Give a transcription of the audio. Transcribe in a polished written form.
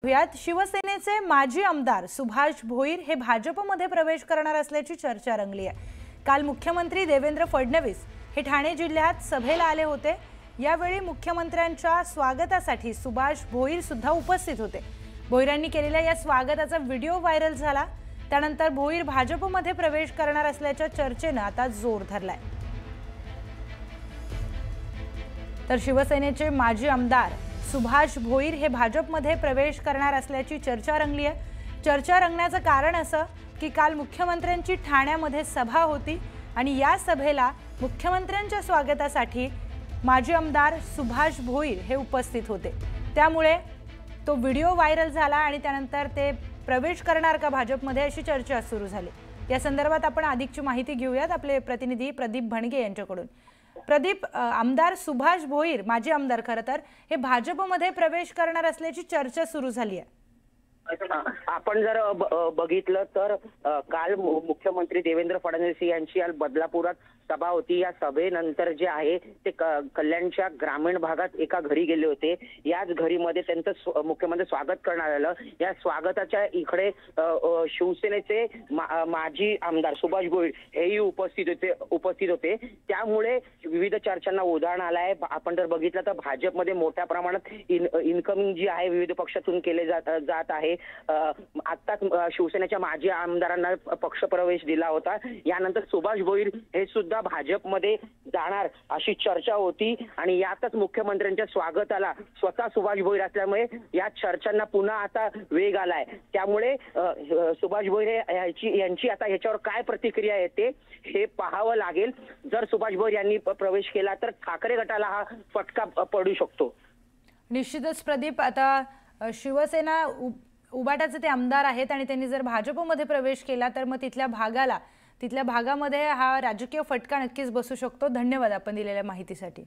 यात शिवसेनेचे माजी आमदार सुभाष भोईर हे भाजपमध्ये प्रवेश करणार असल्याची चर्चा रंगली आहे। काल मुख्यमंत्री देवेंद्र फडणवीस हे ठाणे जिल्ह्यात सभेला आले होते। यावेळी मुख्यमंत्र्यांच्या स्वागतासाठी सुभाष भोईर सुद्धा उपस्थित होते। भोईरांनी केलेल्या या स्वागताचा व्हिडिओ व्हायरल झाला। त्यानंतर भोईर भाजपमध्ये प्रवेश करणार असल्याच्या चर्चेने आता जोर धरलाय। तर शिवसेनेचे माजी आमदार सुभाष भोईर हे भाजपमध्ये प्रवेश करणार असल्याची चर्चा रंगली आहे। चर्चा रंगण्याचं कारण असं की काल मुख्यमंत्र्यांची ठाण्यामध्ये सभा होती आणि या सभेला मुख्यमंत्र्यांच्या स्वागतासाठी माजी आमदार सुभाष भोईर हे उपस्थित होते। त्यामुळे तो व्हिडिओ व्हायरल झाला आणि त्यानंतर ते प्रवेश करणार का भाजपमध्ये अशी चर्चा सुरू झाली। या संदर्भात आपण अधिकची माहिती घेऊयात आपले प्रतिनिधी प्रदीप भणगे यांच्याकडून। प्रदीप, आमदार सुभाष भोईर माजी आमदार खरं तर हे भाजपमध्ये प्रवेश करणार असल्याची चर्चा सुरू झाली आहे। आपण जर बघितलं तर काल मुख्यमंत्री देवेंद्र फडणवीस यांची बदलापुरात सभा होती। या सभेनंतर जे आहे ते कल्याणच्या ग्रामीण भागात एका घरी गेले होते। याच घरीमध्ये त्यांचं मुख्यमंत्री स्वागत करण्यात आलं। या स्वागताच्या इकडे शिवसेनेचे माजी आमदार सुभाष भोईर हेही उपस्थित होते। त्यामुळे विविध चर्चांना उधाण आलं आहे। आपण जर बघितलं तर भाजपमध्ये मोठ्या प्रमाणात इन्कमिंग जी आहे विविध पक्षातून केले जात आहे। आत्ताच शिवसेनेच्या माजी आमदारांना पक्षप्रवेश दिला होता। यानंतर सुभाष भोईर हे सुद्धा भाजपमध्ये जाणार अशी चर्चा होती आणि यातच मुख्यमंत्र्यांच्या स्वागताला स्वतः सुभाष भोईर असल्यामुळे या चर्चांना पुन्हा आता वेग आलाय। त्यामुळे सुभाष भोईर यांची आता याच्यावर काय प्रतिक्रिया येते हे पाहावं लागेल। जर सुभाष भोईर यांनी प्रवेश केला तर ठाकरे गटाला हा फटका पडू शकतो। निश्चितच प्रदीप, आता शिवसेना उबाटाचे ते आमदार आहेत आणि त्यांनी जर भाजपमध्ये प्रवेश केला तर मग तिथल्या भागामध्ये हा राजकीय फटका नक्कीच बसू शकतो। धन्यवाद आपण दिलेल्या माहितीसाठी।